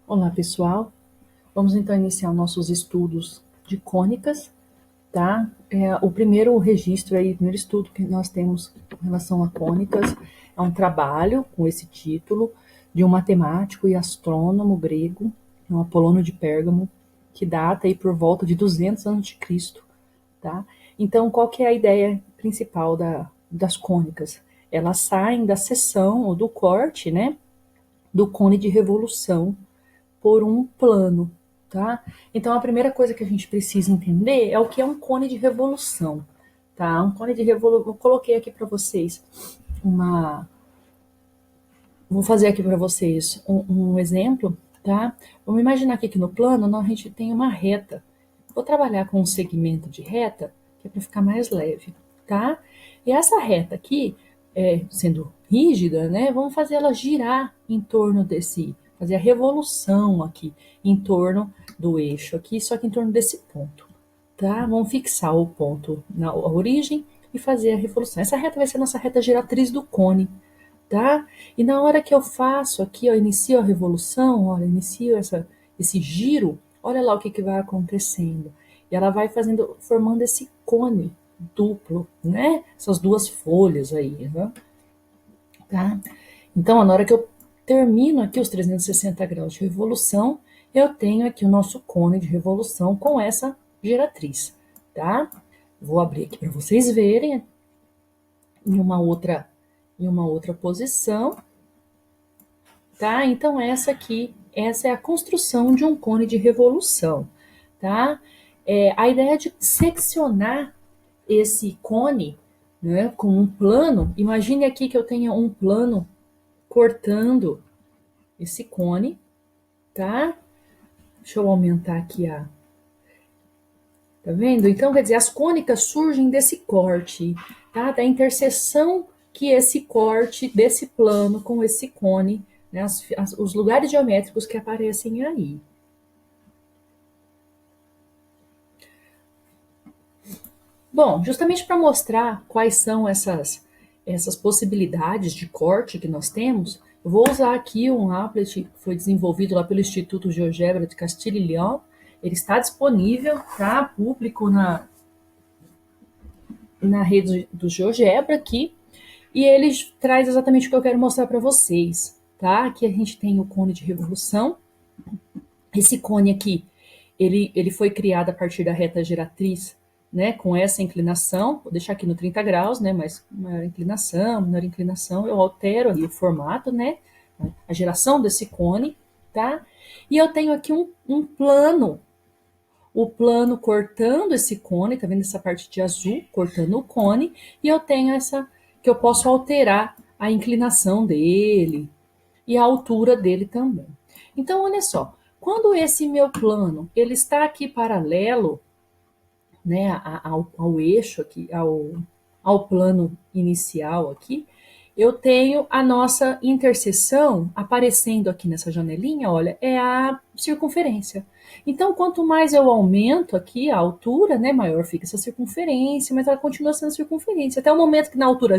Olá, pessoal. Vamos então iniciar nossos estudos de cônicas, tá? O primeiro registro aí, o primeiro estudo que nós temos com relação a cônicas é um trabalho com esse título de um matemático e astrônomo grego, um Apolônio de Pérgamo, que data aí por volta de 200 a.C., tá? Então, qual que é a ideia principal das cônicas? Elas saem da seção ou do corte, né, do cone de revolução por um plano, tá? Então a primeira coisa que a gente precisa entender é o que é um cone de revolução, tá? Um cone de revolução, eu coloquei aqui para vocês uma, vou fazer aqui para vocês um exemplo, tá? Vamos imaginar que aqui no plano a gente tem uma reta. Vou trabalhar com um segmento de reta que é para ficar mais leve, tá? E essa reta aqui, sendo rígida, né? Vamos fazer ela girar em torno desse, fazer a revolução aqui em torno do eixo aqui, só que em torno desse ponto, tá? Vamos fixar o ponto na origem e fazer a revolução. Essa reta vai ser a nossa reta giratriz do cone, tá? E na hora que eu faço aqui, ó, inicio a revolução, olha, inicio esse giro, olha lá o que vai acontecendo. E ela vai fazendo, formando esse cone duplo, né? Essas duas folhas aí, né? Tá? Então, na hora que eu termino aqui os 360 graus de revolução, eu tenho aqui o nosso cone de revolução com essa giratriz, tá? Vou abrir aqui para vocês verem em uma outra posição, tá? Então essa é a construção de um cone de revolução, tá? A ideia de seccionar esse cone, né, com um plano, imagine aqui que eu tenha um plano cortando esse cone, tá? Deixa eu aumentar aqui tá vendo? Então, quer dizer, as cônicas surgem desse corte, tá? Da interseção que esse corte desse plano com esse cone, né? Os lugares geométricos que aparecem aí. Bom, justamente para mostrar quais são essas possibilidades de corte que nós temos, eu vou usar aqui um applet que foi desenvolvido lá pelo Instituto GeoGebra de Castilho e León. Ele está disponível, tá? Público na rede do GeoGebra aqui. E ele traz exatamente o que eu quero mostrar para vocês, tá? Aqui a gente tem o cone de revolução. Esse cone aqui, ele foi criado a partir da reta giratriz, né? Com essa inclinação. Vou deixar aqui no 30 graus, né? Mas maior inclinação, eu altero aí o formato, né? A geração desse cone, tá? E eu tenho aqui um plano, o plano cortando esse cone, tá vendo essa parte de azul, cortando o cone, e eu tenho essa que eu posso alterar a inclinação dele e a altura dele também. Então, olha só, quando esse meu plano ele está aqui paralelo, né, ao eixo aqui, ao plano inicial aqui, eu tenho a nossa interseção aparecendo aqui nessa janelinha, olha, é a circunferência. Então, quanto mais eu aumento aqui a altura, né, maior fica essa circunferência, mas ela continua sendo circunferência. Até o momento que na altura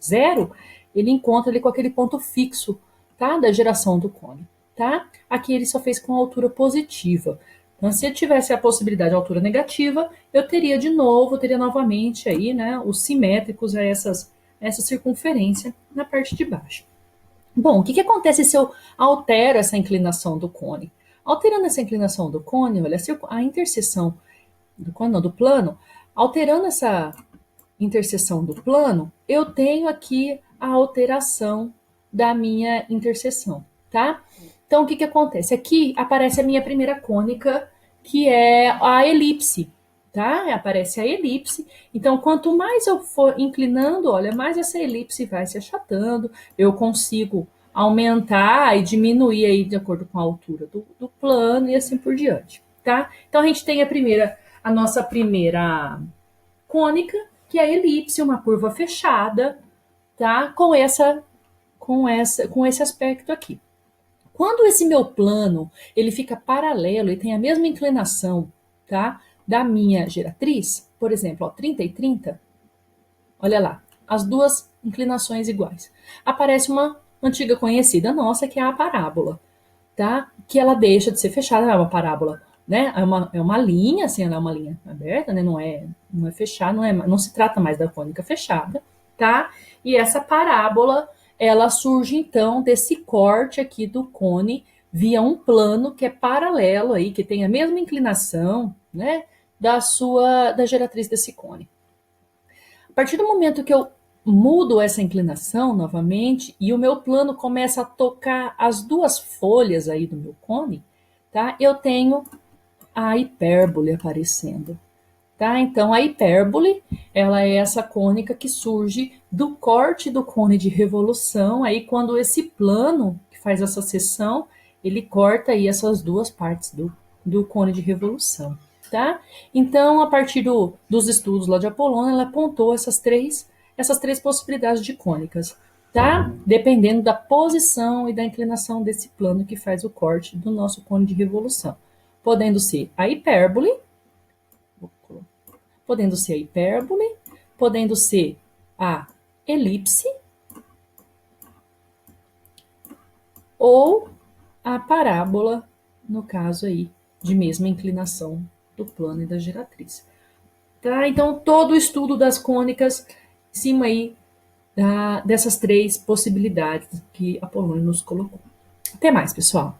zero, ele encontra ali com aquele ponto fixo, tá, da geração do cone, tá? Aqui ele só fez com altura positiva. Então, se eu tivesse a possibilidade de altura negativa, eu teria novamente aí, né, os simétricos a essa circunferência na parte de baixo. Bom, o que acontece se eu altero essa inclinação do cone? Alterando essa inclinação do cone, olha, a interseção do cone, não, do plano, alterando essa interseção do plano, eu tenho aqui a alteração da minha interseção, tá? Então, o que acontece? Aqui aparece a minha primeira cônica, que é a elipse, tá? Aparece a elipse. Então, quanto mais eu for inclinando, olha, mais essa elipse vai se achatando. Eu consigo aumentar e diminuir aí de acordo com a altura do plano e assim por diante, tá? Então, a gente tem a nossa primeira cônica, que é a elipse, uma curva fechada, tá? Com esse aspecto aqui. Quando esse meu plano ele fica paralelo e tem a mesma inclinação, tá? Da minha geratriz, por exemplo, ó, 30 e 30, olha lá, as duas inclinações iguais. Aparece uma antiga conhecida nossa, que é a parábola, tá? Que ela deixa de ser fechada, é uma parábola, né? É uma linha, assim, ela é uma linha aberta, né? Não é fechada, não se trata mais da cônica fechada, tá? E essa parábola, ela surge então desse corte aqui do cone via um plano que é paralelo aí, que tem a mesma inclinação, né? Da geratriz desse cone. A partir do momento que eu mudo essa inclinação novamente e o meu plano começa a tocar as duas folhas aí do meu cone, tá? Eu tenho a hipérbole aparecendo, tá? Então a hipérbole, ela é essa cônica que surge do corte do cone de revolução, aí quando esse plano que faz essa seção, ele corta aí essas duas partes do cone de revolução, tá? Então, a partir dos estudos lá de Apolônio, ela apontou essas três possibilidades de cônicas, tá? Dependendo da posição e da inclinação desse plano que faz o corte do nosso cone de revolução. Podendo ser a hipérbole, podendo ser a hipérbole, podendo ser a elipse ou a parábola, no caso aí de mesma inclinação do plano e da geratriz. Tá? Então, todo o estudo das cônicas em cima aí dessas três possibilidades que Apolônio nos colocou. Até mais, pessoal!